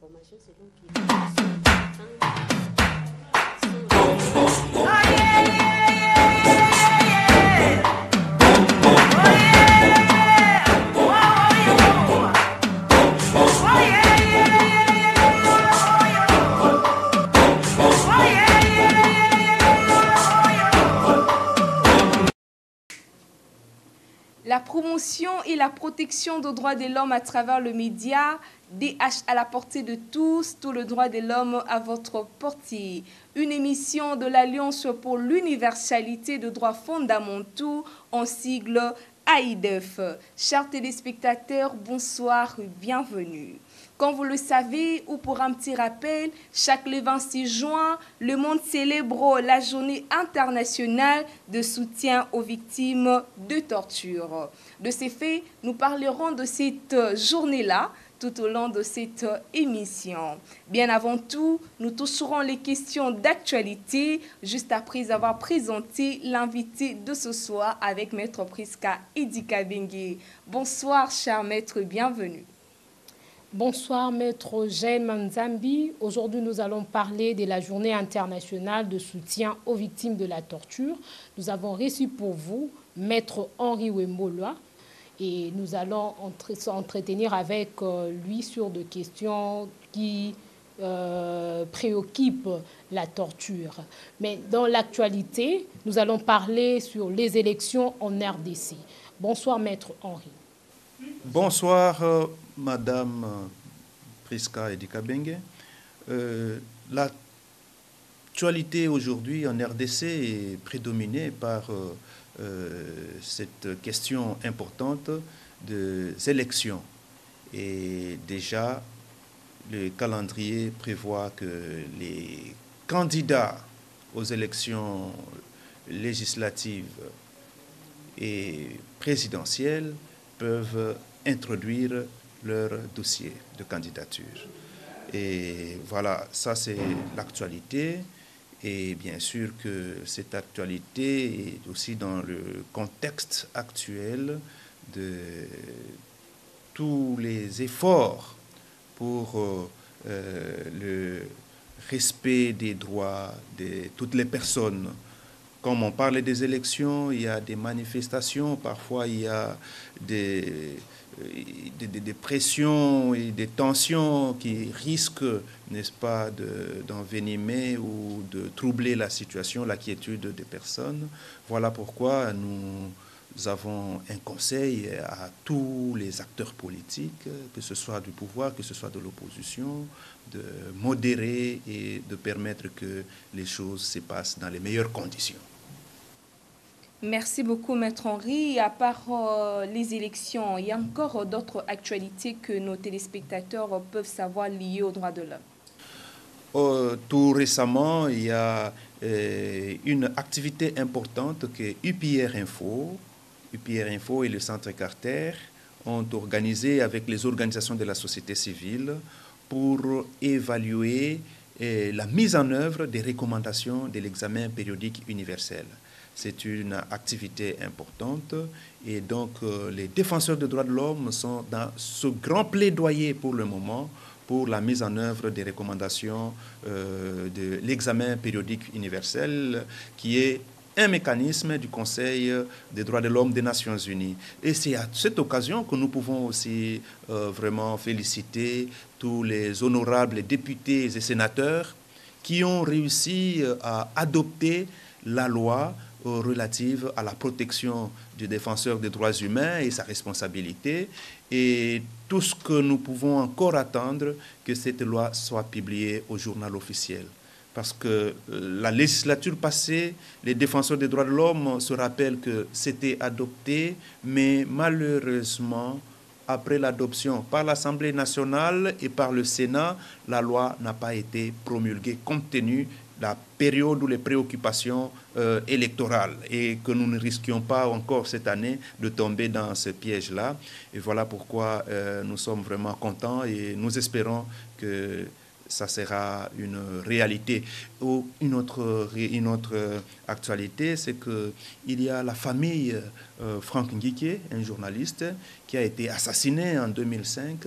informations selon qui. La promotion et la protection des droits de l'homme à travers le média, DH à la portée de tous, tout le droit de l'homme à votre portée. Une émission de l'Alliance pour l'universalité des droits fondamentaux en sigle AIDEF. Chers téléspectateurs, bonsoir et bienvenue. Comme vous le savez, ou pour un petit rappel, chaque le 26 juin, le monde célèbre la journée internationale de soutien aux victimes de torture. De ces faits, nous parlerons de cette journée-là tout au long de cette émission. Bien avant tout, nous toucherons les questions d'actualité juste après avoir présenté l'invité de ce soir avec Maître Priska Edika Bengue. Bonsoir, cher maître, bienvenue. Bonsoir, Maître Jem Nzambi. Aujourd'hui, nous allons parler de la journée internationale de soutien aux victimes de la torture. Nous avons reçu pour vous Maître Henri Wemboloa et nous allons s'entretenir avec lui sur des questions qui préoccupent la torture. Mais dans l'actualité, nous allons parler sur les élections en RDC. Bonsoir, Maître Henri. Bonsoir, Madame Priska Edika Bengue. L'actualité aujourd'hui en RDC est prédominée par cette question importante des élections. Et déjà, le calendrier prévoit que les candidats aux élections législatives et présidentielles peuvent introduire leur dossier de candidature. Et voilà, ça c'est l'actualité. Et bien sûr que cette actualité est aussi dans le contexte actuel de tous les efforts pour le respect des droits de toutes les personnes. Comme on parle des élections, il y a des manifestations, parfois il y a des pressions et des tensions qui risquent, n'est-ce pas, d'envenimer ou de troubler la situation, la quiétude des personnes. Voilà pourquoi nous avons un conseil à tous les acteurs politiques, que ce soit du pouvoir, que ce soit de l'opposition, de modérer et de permettre que les choses se passent dans les meilleures conditions. Merci beaucoup, Maître Henri. À part les élections, il y a encore d'autres actualités que nos téléspectateurs peuvent savoir liées aux droits de l'homme. Tout récemment, il y a une activité importante que UPR Info et le Centre Carter ont organisé avec les organisations de la société civile pour évaluer la mise en œuvre des recommandations de l'examen périodique universel. C'est une activité importante et donc les défenseurs des droits de l'homme sont dans ce grand plaidoyer pour le moment pour la mise en œuvre des recommandations de l'examen périodique universel qui est un mécanisme du Conseil des droits de l'homme des Nations Unies. Et c'est à cette occasion que nous pouvons aussi vraiment féliciter tous les honorables députés et sénateurs qui ont réussi à adopter la loi relative à la protection du défenseur des droits humains et sa responsabilité. Et tout ce que nous pouvons encore attendre, que cette loi soit publiée au journal officiel. Parce que la législature passée, les défenseurs des droits de l'homme se rappellent que c'était adopté, mais malheureusement, après l'adoption par l'Assemblée nationale et par le Sénat, la loi n'a pas été promulguée compte tenu de la période ou les préoccupations électorales et que nous ne risquions pas encore cette année de tomber dans ce piège-là. Et voilà pourquoi nous sommes vraiment contents et nous espérons que ça sera une réalité. Une autre actualité, c'est qu'il y a la famille Franck Nguiké, un journaliste qui a été assassiné en 2005,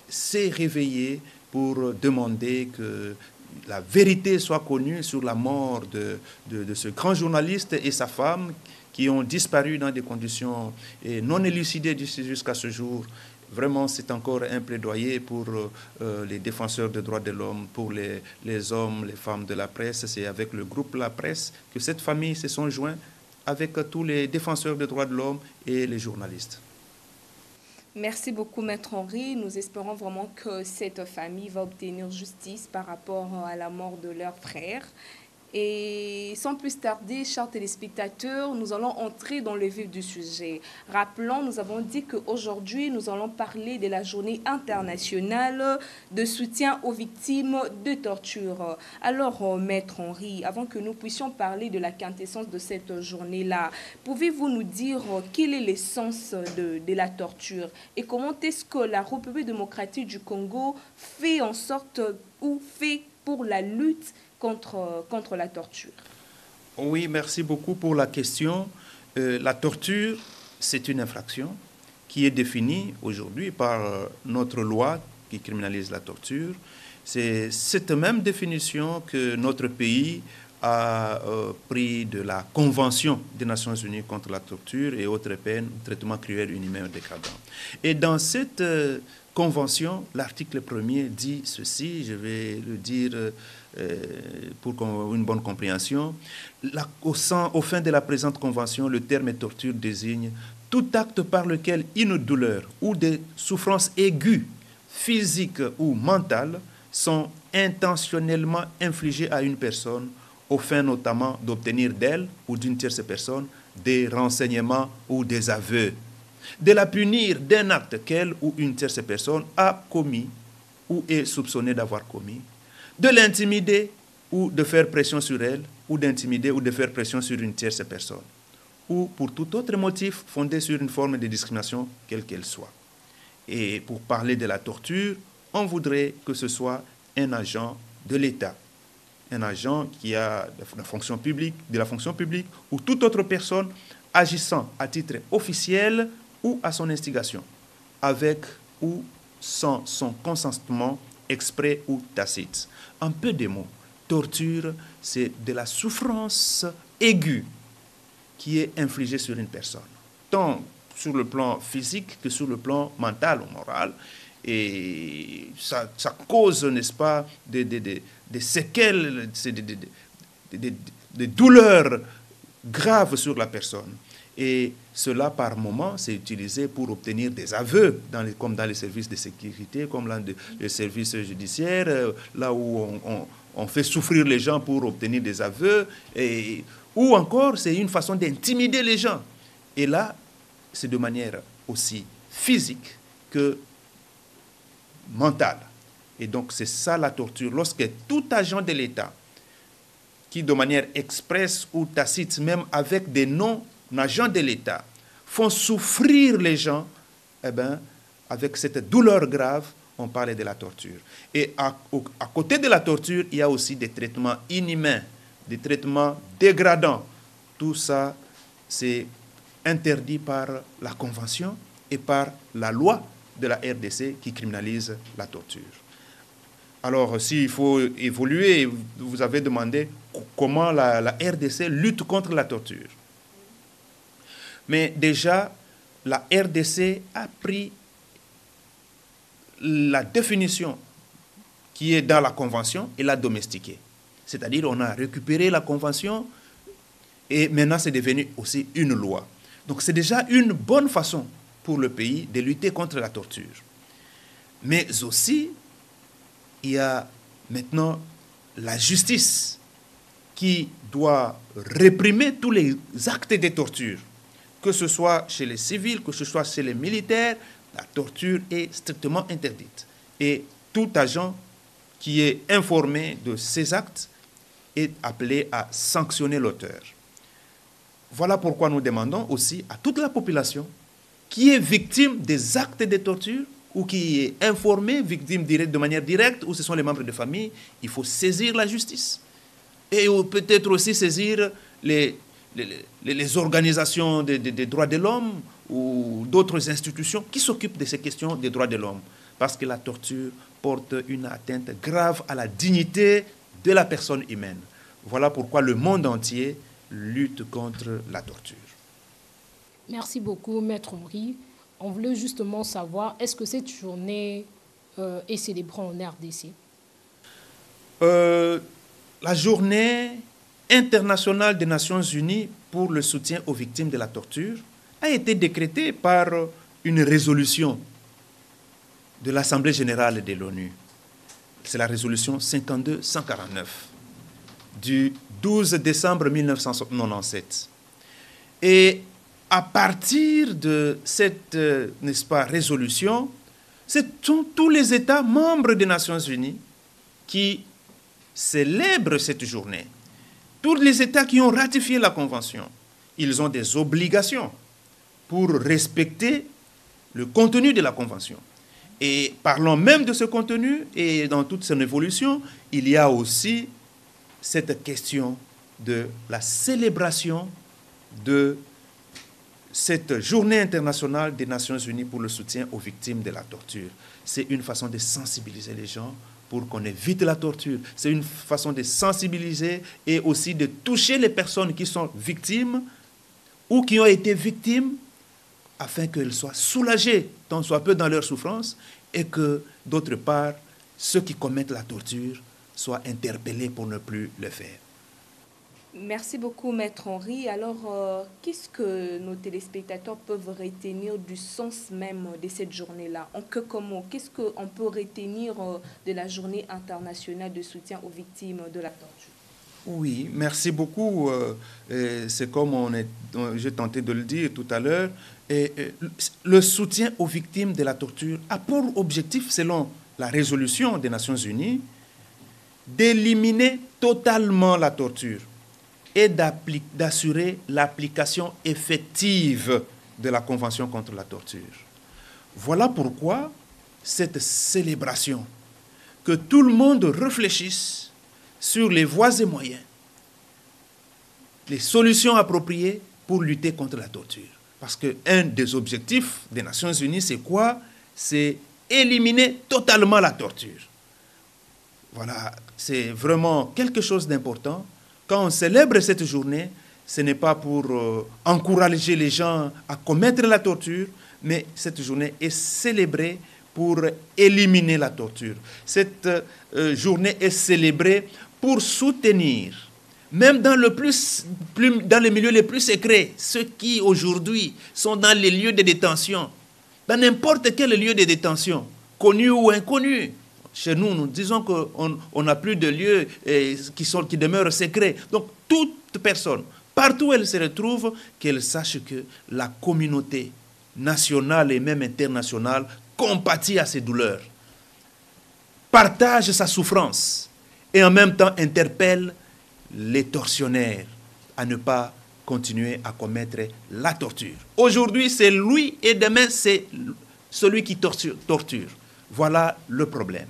s'est réveillé pour demander que la vérité soit connue sur la mort de ce grand journaliste et sa femme qui ont disparu dans des conditions non élucidées jusqu'à ce jour. Vraiment, c'est encore un plaidoyer pour les défenseurs des droits de l'homme, pour les hommes, les femmes de la presse. C'est avec le groupe La Presse que cette famille se sont joints avec tous les défenseurs des droits de l'homme et les journalistes. Merci beaucoup, Maître Henri. Nous espérons vraiment que cette famille va obtenir justice par rapport à la mort de leur frère. Et sans plus tarder, chers téléspectateurs, nous allons entrer dans le vif du sujet. Rappelons, nous avons dit qu'aujourd'hui, nous allons parler de la journée internationale de soutien aux victimes de torture. Alors, Maître Henri, avant que nous puissions parler de la quintessence de cette journée-là, pouvez-vous nous dire quel est l'essence de la torture et comment est-ce que la République démocratique du Congo fait en sorte ou fait pour la lutte contre la torture? Oui, merci beaucoup pour la question. La torture, c'est une infraction qui est définie aujourd'hui par notre loi qui criminalise la torture. C'est cette même définition que notre pays a pris de la Convention des Nations Unies contre la torture et autres peines, traitement cruel, inhumain ou dégradant. Et dans cette Convention, l'article 1er dit ceci, je vais le dire pour une bonne compréhension. Au fin de la présente Convention, le terme torture désigne tout acte par lequel une douleur ou des souffrances aiguës, physiques ou mentales, sont intentionnellement infligées à une personne au fin notamment d'obtenir d'elle ou d'une tierce personne des renseignements ou des aveux, de la punir d'un acte qu'elle ou une tierce personne a commis ou est soupçonnée d'avoir commis, de l'intimider ou de faire pression sur elle, ou d'intimider ou de faire pression sur une tierce personne, ou pour tout autre motif fondé sur une forme de discrimination, quelle qu'elle soit. Et pour parler de la torture, on voudrait que ce soit un agent de l'État, un agent qui a de la fonction publique ou toute autre personne agissant à titre officiel ou à son instigation, avec ou sans son consentement exprès ou tacite. En peu de mots, torture, c'est de la souffrance aiguë qui est infligée sur une personne, tant sur le plan physique que sur le plan mental ou moral. Et ça cause, n'est-ce pas, des séquelles, des douleurs graves sur la personne. Et cela, par moment, c'est utilisé pour obtenir des aveux, comme dans les services de sécurité, comme dans les services judiciaires, là où on fait souffrir les gens pour obtenir des aveux, ou encore, c'est une façon d'intimider les gens. Et là, c'est de manière aussi physique que mentale. Et donc, c'est ça la torture. Lorsque tout agent de l'État, qui de manière expresse ou tacite, même avec des non-agents de l'État, font souffrir les gens, eh bien, avec cette douleur grave, on parle de la torture. Et à côté de la torture, il y a aussi des traitements inhumains, des traitements dégradants. Tout ça, c'est interdit par la Convention et par la loi de la RDC qui criminalise la torture. Alors, s'il faut évoluer, vous avez demandé comment la RDC lutte contre la torture. Mais déjà, la RDC a pris la définition qui est dans la Convention et l'a domestiquée. C'est-à-dire, on a récupéré la Convention et maintenant, c'est devenu aussi une loi. Donc, c'est déjà une bonne façon pour le pays de lutter contre la torture. Mais aussi, il y a maintenant la justice qui doit réprimer tous les actes de torture, que ce soit chez les civils, que ce soit chez les militaires. La torture est strictement interdite. Et tout agent qui est informé de ces actes est appelé à sanctionner l'auteur. Voilà pourquoi nous demandons aussi à toute la population qui est victime des actes de torture ou qui est informé, victime de manière directe, ou ce sont les membres de famille, il faut saisir la justice. Et peut-être aussi saisir les organisations des droits de l'homme ou d'autres institutions qui s'occupent de ces questions des droits de l'homme. Parce que la torture porte une atteinte grave à la dignité de la personne humaine. Voilà pourquoi le monde entier lutte contre la torture. Merci beaucoup, Maître Henri. On voulait justement savoir, est-ce que cette journée est célébrée en RDC? La journée internationale des Nations Unies pour le soutien aux victimes de la torture a été décrétée par une résolution de l'Assemblée générale de l'ONU. C'est la résolution 52-149 du 12 décembre 1997. Et à partir de cette, n'est-ce pas, résolution, ce sont tous les États membres des Nations Unies qui célèbrent cette journée. Tous les États qui ont ratifié la Convention, ils ont des obligations pour respecter le contenu de la Convention. Et parlons même de ce contenu, et dans toute son évolution, il y a aussi cette question de la célébration de cette journée internationale des Nations Unies pour le soutien aux victimes de la torture. C'est une façon de sensibiliser les gens pour qu'on évite la torture. C'est une façon de sensibiliser et aussi de toucher les personnes qui sont victimes ou qui ont été victimes afin qu'elles soient soulagées, tant soit peu dans leur souffrance, et que, d'autre part, ceux qui commettent la torture soient interpellés pour ne plus le faire. Merci beaucoup, Maître Henri. Alors, qu'est-ce que nos téléspectateurs peuvent retenir du sens même de cette journée-là? En quelques mots, qu'est-ce qu'on peut retenir de la journée internationale de soutien aux victimes de la torture? Oui, merci beaucoup. C'est comme j'ai tenté de le dire tout à l'heure. Le soutien aux victimes de la torture a pour objectif, selon la résolution des Nations Unies, d'éliminer totalement la torture et d'assurer l'application effective de la Convention contre la torture. Voilà pourquoi cette célébration, que tout le monde réfléchisse sur les voies et moyens, les solutions appropriées pour lutter contre la torture. Parce qu'un des objectifs des Nations Unies, c'est quoi? C'est éliminer totalement la torture. Voilà, c'est vraiment quelque chose d'important. Quand on célèbre cette journée, ce n'est pas pour encourager les gens à commettre la torture, mais cette journée est célébrée pour éliminer la torture. Cette journée est célébrée pour soutenir, même dans les milieux les plus secrets, ceux qui aujourd'hui sont dans les lieux de détention, dans n'importe quel lieu de détention, connu ou inconnu. Chez nous, nous disons qu'on n'a plus de lieux qui demeurent secrets. Donc, toute personne, partout où elle se retrouve, qu'elle sache que la communauté nationale et même internationale compatit à ses douleurs, partage sa souffrance et en même temps interpelle les tortionnaires à ne pas continuer à commettre la torture. Aujourd'hui, c'est lui et demain, c'est celui qui torture. Voilà le problème.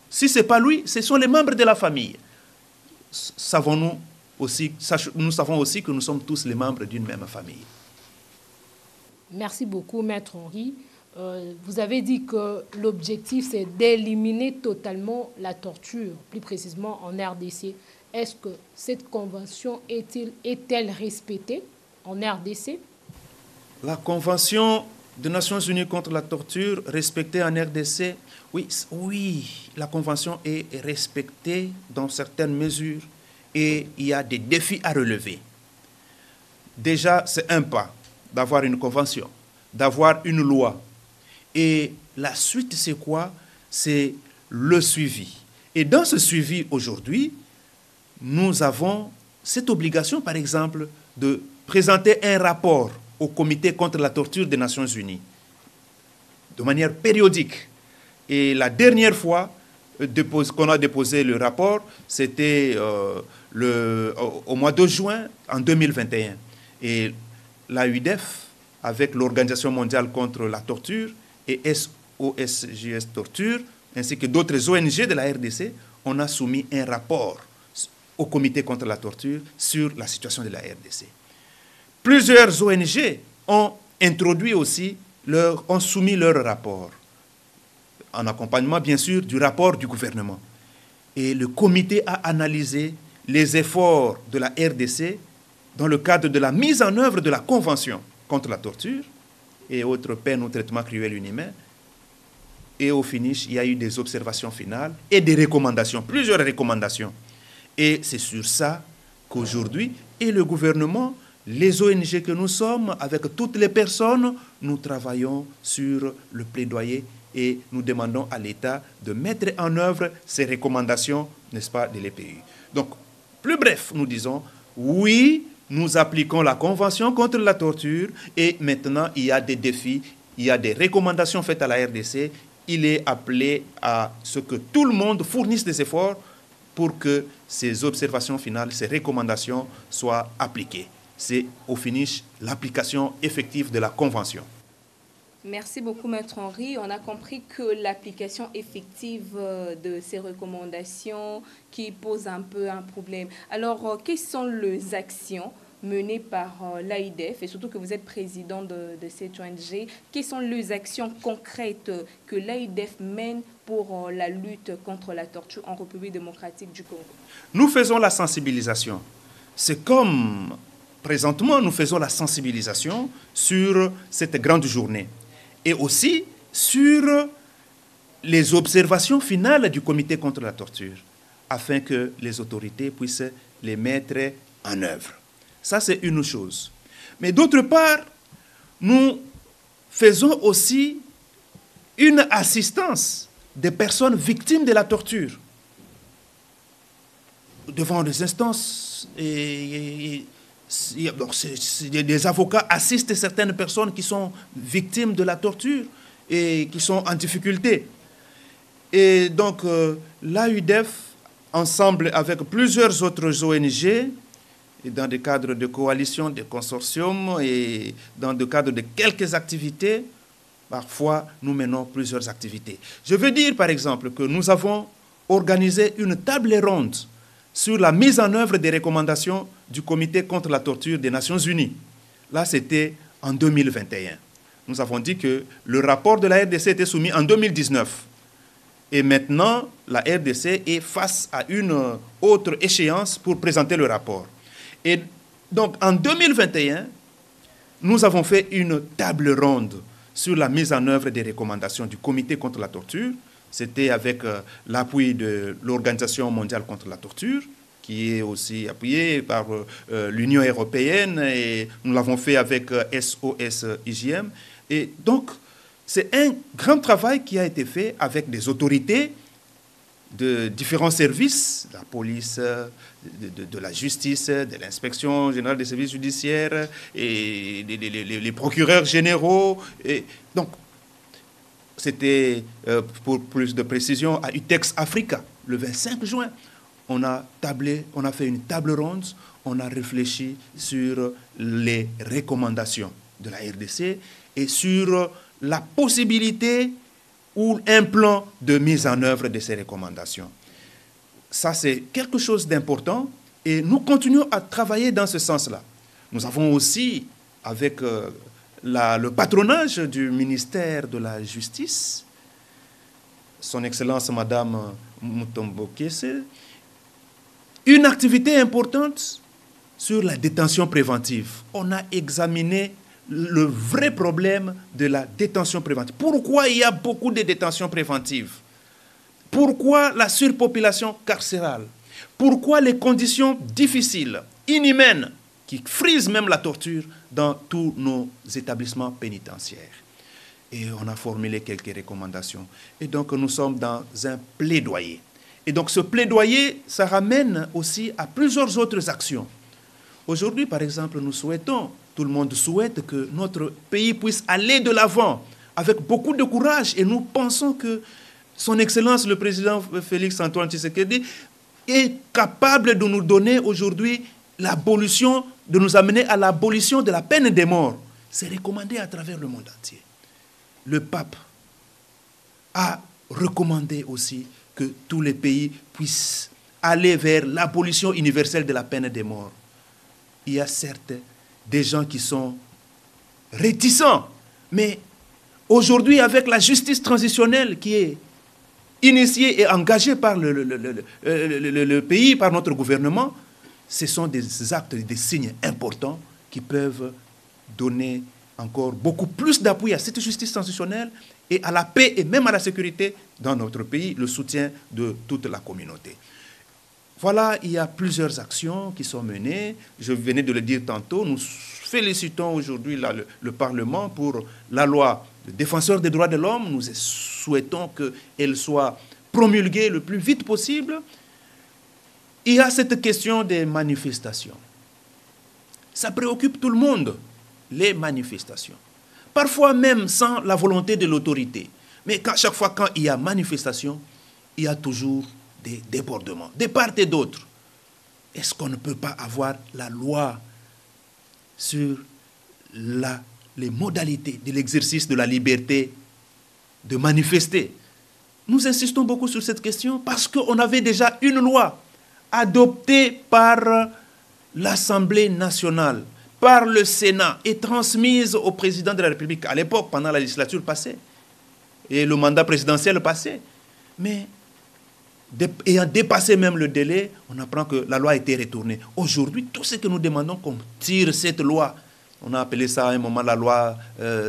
Si ce n'est pas lui, ce sont les membres de la famille. Nous savons aussi que nous sommes tous les membres d'une même famille. Merci beaucoup, Maître Henri. Vous avez dit que l'objectif, c'est d'éliminer totalement la torture, plus précisément en RDC. Est-ce que cette convention est-elle respectée en RDC? La convention des Nations Unies contre la torture respectée en RDC, oui, la convention est respectée dans certaines mesures et il y a des défis à relever. Déjà, c'est un pas d'avoir une convention, d'avoir une loi. Et la suite, c'est quoi? C'est le suivi. Et dans ce suivi, aujourd'hui, nous avons cette obligation, par exemple, de présenter un rapport au Comité contre la torture des Nations Unies, de manière périodique. Et la dernière fois qu'on a déposé le rapport, c'était au mois de juin en 2021. Et l'AUDEF, avec l'Organisation mondiale contre la torture et SOSJS Torture, ainsi que d'autres ONG de la RDC, on a soumis un rapport au Comité contre la torture sur la situation de la RDC. Plusieurs ONG ont introduit aussi ont soumis leur rapport en accompagnement, bien sûr, du rapport du gouvernement. Et le comité a analysé les efforts de la RDC dans le cadre de la mise en œuvre de la Convention contre la torture et autres peines ou traitements cruels inhumains. Et au finish, il y a eu des observations finales et des recommandations, plusieurs recommandations. Et c'est sur ça qu'aujourd'hui, et le gouvernement, les ONG que nous sommes, avec toutes les personnes, nous travaillons sur le plaidoyer et nous demandons à l'État de mettre en œuvre ces recommandations, n'est-ce pas, de l'EPU. Donc, plus bref, nous disons, oui, nous appliquons la Convention contre la torture et maintenant, il y a des défis, il y a des recommandations faites à la RDC. Il est appelé à ce que tout le monde fournisse des efforts pour que ces observations finales, ces recommandations soient appliquées. C'est au finish l'application effective de la Convention. Merci beaucoup, Maître Henri. On a compris que l'application effective de ces recommandations qui pose un peu un problème. Alors, quelles sont les actions menées par l'AIDF, et surtout que vous êtes président de cette ONG, quelles sont les actions concrètes que l'AIDF mène pour la lutte contre la torture en République démocratique du Congo? Nous faisons la sensibilisation. C'est comme, présentement, nous faisons la sensibilisation sur cette grande journée et aussi sur les observations finales du comité contre la torture, afin que les autorités puissent les mettre en œuvre. Ça, c'est une chose. Mais d'autre part, nous faisons aussi une assistance des personnes victimes de la torture. Devant des instances, des avocats assistent certaines personnes qui sont victimes de la torture et qui sont en difficulté. Et donc, l'AIDF, ensemble avec plusieurs autres ONG, et dans le cadre de coalitions, de consortiums et dans le cadre de quelques activités, parfois nous menons plusieurs activités. Je veux dire par exemple que nous avons organisé une table ronde sur la mise en œuvre des recommandations du Comité contre la torture des Nations Unies. Là, c'était en 2021. Nous avons dit que le rapport de la RDC était soumis en 2019. Et maintenant, la RDC est face à une autre échéance pour présenter le rapport. Et donc, en 2021, nous avons fait une table ronde sur la mise en œuvre des recommandations du Comité contre la torture. C'était avec l'appui de l'Organisation mondiale contre la torture, qui est aussi appuyée par l'Union européenne, et nous l'avons fait avec SOS-IJM. Et donc, c'est un grand travail qui a été fait avec des autorités de différents services, la police, de la justice, de l'inspection générale des services judiciaires, et les procureurs généraux. Et donc, c'était, pour plus de précision, à UTEX Africa, le 25 juin. On a fait une table ronde, on a réfléchi sur les recommandations de la RDC et sur la possibilité ou un plan de mise en œuvre de ces recommandations. Ça, c'est quelque chose d'important et nous continuons à travailler dans ce sens-là. Nous avons aussi, avec le patronage du ministère de la Justice, son Excellence Madame Mutombo Kese, une activité importante sur la détention préventive. On a examiné le vrai problème de la détention préventive. Pourquoi il y a beaucoup de détentions préventives? Pourquoi la surpopulation carcérale? Pourquoi les conditions difficiles, inhumaines, qui frisent même la torture dans tous nos établissements pénitentiaires? Et on a formulé quelques recommandations. Et donc nous sommes dans un plaidoyer. Et donc ce plaidoyer, ça ramène aussi à plusieurs autres actions. Aujourd'hui, par exemple, nous souhaitons, tout le monde souhaite que notre pays puisse aller de l'avant avec beaucoup de courage. Et nous pensons que son Excellence, le président Félix Antoine Tshisekedi, est capable de nous donner aujourd'hui l'abolition, de nous amener à l'abolition de la peine de mort. C'est recommandé à travers le monde entier. Le pape a recommandé aussi que tous les pays puissent aller vers l'abolition universelle de la peine de mort. Il y a certes des gens qui sont réticents, mais Aujourd'hui, avec la justice transitionnelle qui est initiée et engagée par le pays, par notre gouvernement, ce sont des actes, des signes importants qui peuvent donner encore beaucoup plus d'appui à cette justice transitionnelle et à la paix et même à la sécurité dans notre pays, le soutien de toute la communauté. Voilà, il y a plusieurs actions qui sont menées. Je venais de le dire tantôt, nous félicitons aujourd'hui le Parlement pour la loi de défenseur des droits de l'homme. Nous souhaitons qu'elle soit promulguée le plus vite possible. Il y a cette question des manifestations. Ça préoccupe tout le monde, les manifestations. Parfois même sans la volonté de l'autorité. Mais chaque fois quand il y a manifestation, il y a toujours des débordements, de part et d'autre. Est-ce qu'on ne peut pas avoir la loi sur les modalités de l'exercice de la liberté de manifester? Nous insistons beaucoup sur cette question parce qu'on avait déjà une loi adoptée par l'Assemblée nationale, par le Sénat et transmise au président de la République à l'époque, pendant la législature passée et le mandat présidentiel passé. Mais ayant dépassé même le délai, on apprend que la loi a été retournée. Aujourd'hui, tout ce que nous demandons qu'on tire cette loi, on a appelé ça à un moment la loi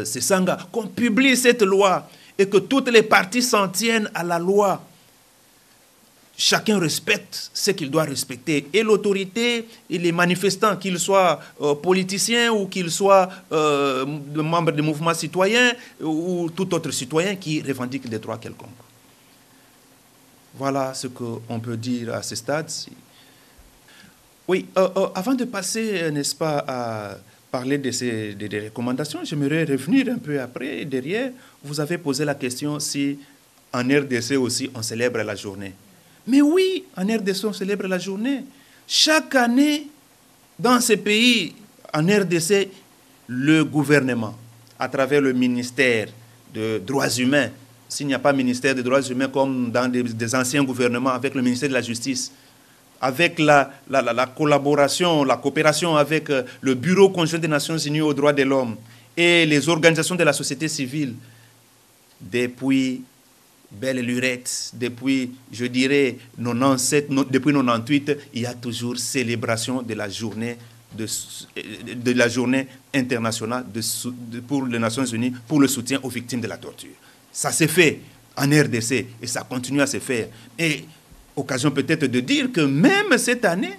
Sesanga, qu'on publie cette loi et que toutes les parties s'en tiennent à la loi. Chacun respecte ce qu'il doit respecter. Et l'autorité et les manifestants, qu'ils soient politiciens ou qu'ils soient membres des mouvements citoyens ou tout autre citoyen qui revendique des droits quelconques. Voilà ce qu'on peut dire à ce stade. Oui, avant de passer, n'est-ce pas, à parler des recommandations, j'aimerais revenir un peu après. Derrière, vous avez posé la question si en RDC aussi on célèbre la journée. Mais oui, en RDC on célèbre la journée. Chaque année, dans ces pays, en RDC, le gouvernement, à travers le ministère des droits humains, s'il n'y a pas ministère des droits humains comme dans des anciens gouvernements, avec le ministère de la Justice, avec la collaboration, la coopération avec le Bureau conjoint des Nations Unies aux droits de l'homme et les organisations de la société civile, depuis belle lurette, depuis, je dirais, 97, depuis 98, il y a toujours célébration de la journée, de la journée internationale pour les Nations Unies pour le soutien aux victimes de la torture. Ça s'est fait en RDC et ça continue à se faire. Et occasion peut-être de dire que même cette année,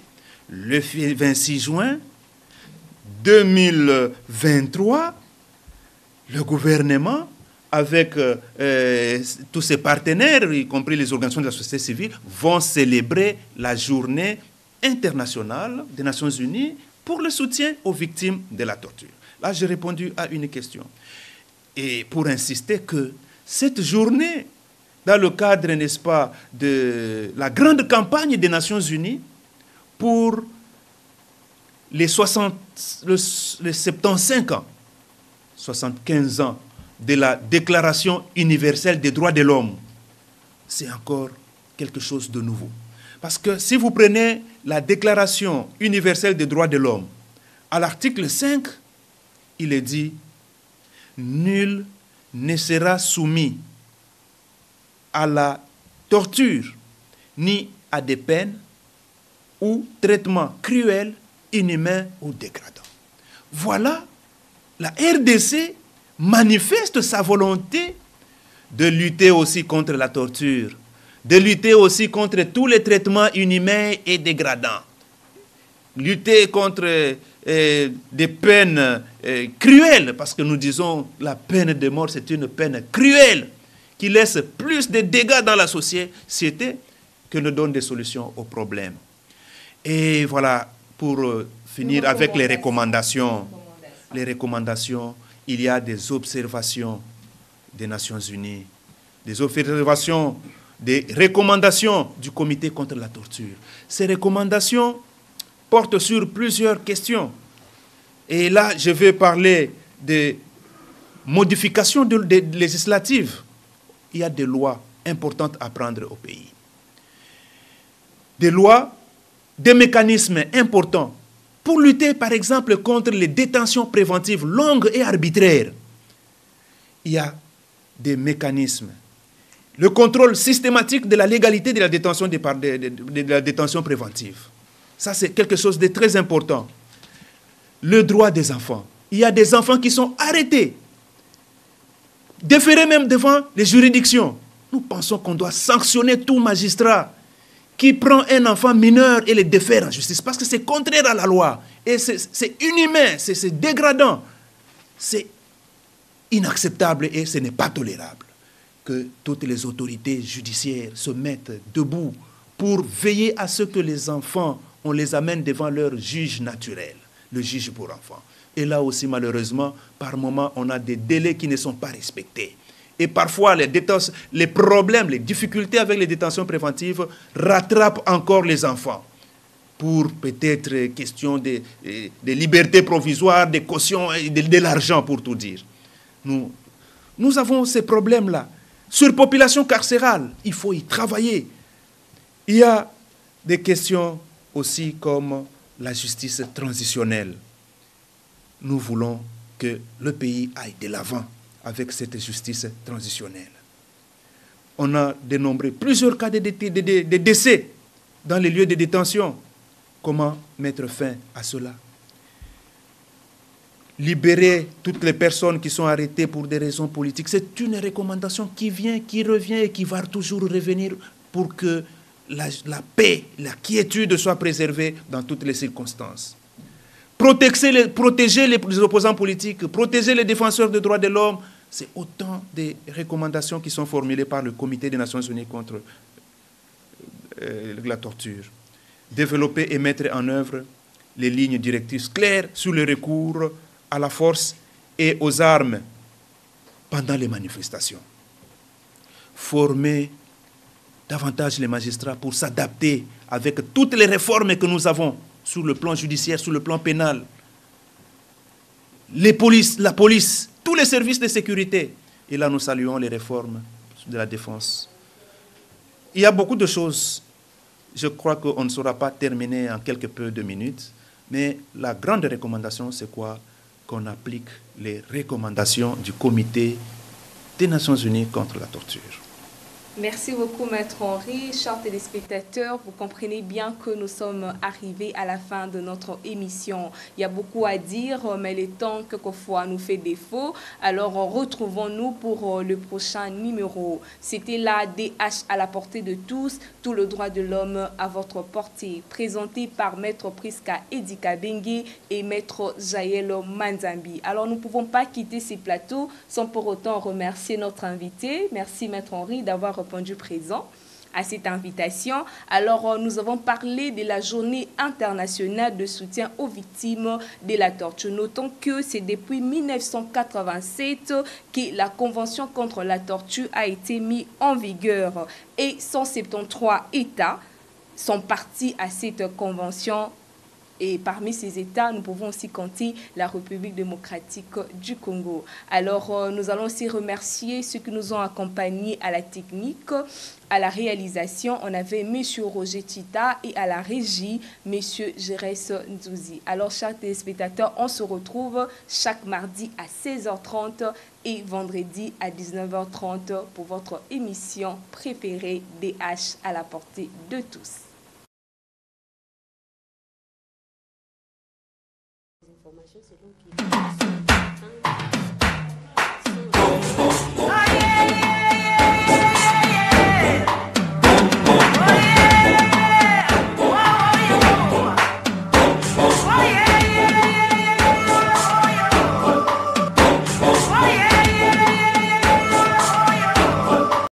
le 26 juin 2023, le gouvernement, avec tous ses partenaires, y compris les organisations de la société civile, vont célébrer la journée internationale des Nations Unies pour le soutien aux victimes de la torture. Là, j'ai répondu à une question. Et pour insister que cette journée, dans le cadre, n'est-ce pas, de la grande campagne des Nations Unies pour les 75 ans, 75 ans de la Déclaration universelle des droits de l'homme, c'est encore quelque chose de nouveau. Parce que si vous prenez la Déclaration universelle des droits de l'homme, à l'article 5, il est dit « Nul ne sera soumis à la torture, ni à des peines ou traitements cruels, inhumains ou dégradants. » Voilà, la RDC manifeste sa volonté de lutter aussi contre la torture, de lutter aussi contre tous les traitements inhumains et dégradants, lutter contre des peines cruelles, parce que nous disons la peine de mort, c'est une peine cruelle qui laisse plus de dégâts dans la société que ne donne des solutions aux problèmes. Et voilà, pour finir avec les recommandations. Les recommandations, il y a des observations des Nations Unies, des observations, des recommandations du Comité contre la torture. Ces recommandations portent sur plusieurs questions. Et là, je vais parler des modifications législatives. Il y a des lois importantes à prendre au pays. Des lois, des mécanismes importants pour lutter, par exemple, contre les détentions préventives longues et arbitraires. Il y a des mécanismes. Le contrôle systématique de la légalité de la détention, de la détention préventive. Ça, c'est quelque chose de très important. Le droit des enfants. Il y a des enfants qui sont arrêtés, déférés même devant les juridictions. Nous pensons qu'on doit sanctionner tout magistrat qui prend un enfant mineur et le défère en justice, parce que c'est contraire à la loi. Et c'est inhumain, c'est dégradant. C'est inacceptable et ce n'est pas tolérable que toutes les autorités judiciaires se mettent debout pour veiller à ce que les enfants, on les amène devant leur juge naturel, le juge pour enfants. Et là aussi, malheureusement, par moments, on a des délais qui ne sont pas respectés. Et parfois, les problèmes, les difficultés avec les détentions préventives rattrapent encore les enfants. Pour peut-être question de liberté provisoire, des cautions, de l'argent pour tout dire. Nous avons ces problèmes-là. Surpopulation carcérale, il faut y travailler. Il y a des questions aussi comme la justice transitionnelle. Nous voulons que le pays aille de l'avant avec cette justice transitionnelle. On a dénombré plusieurs cas de décès dans les lieux de détention. Comment mettre fin à cela? Libérer toutes les personnes qui sont arrêtées pour des raisons politiques, c'est une recommandation qui vient, qui revient et qui va toujours revenir pour que la paix, la quiétude soient préservées dans toutes les circonstances. Protéger les opposants politiques, protéger les défenseurs des droits de l'homme, c'est autant de recommandations qui sont formulées par le Comité des Nations Unies contre la torture. Développer et mettre en œuvre les lignes directrices claires sur le recours à la force et aux armes pendant les manifestations. Former davantage les magistrats pour s'adapter avec toutes les réformes que nous avons sur le plan judiciaire, sur le plan pénal. La police, tous les services de sécurité. Et là, nous saluons les réformes de la défense. Il y a beaucoup de choses. Je crois qu'on ne saura pas terminer en quelques peu de minutes. Mais la grande recommandation, c'est quoi? Qu'on applique les recommandations du Comité des Nations Unies contre la torture. Merci beaucoup, Maître Henri. Chers téléspectateurs, vous comprenez bien que nous sommes arrivés à la fin de notre émission. Il y a beaucoup à dire, mais le temps, quelquefois, nous fait défaut. Alors, retrouvons-nous pour le prochain numéro. C'était la DH à la portée de tous, tout le droit de l'homme à votre portée. Présenté par Maître Priska Edika Bengue et Maître Jaël Manzambi. Alors, nous ne pouvons pas quitter ces plateaux sans pour autant remercier notre invité. Merci, Maître Henri, d'avoir répondu présent à cette invitation. Alors, nous avons parlé de la journée internationale de soutien aux victimes de la torture. Notons que c'est depuis 1987 que la Convention contre la torture a été mise en vigueur et 173 États sont partis à cette convention. Et parmi ces États, nous pouvons aussi compter la République démocratique du Congo. Alors, nous allons aussi remercier ceux qui nous ont accompagnés à la technique, à la réalisation. On avait M. Roger Tita et à la régie, M. Gérès Nzouzi. Alors, chers téléspectateurs, on se retrouve chaque mardi à 16h30 et vendredi à 19h30 pour votre émission préférée DH à la portée de tous. Informations selon qui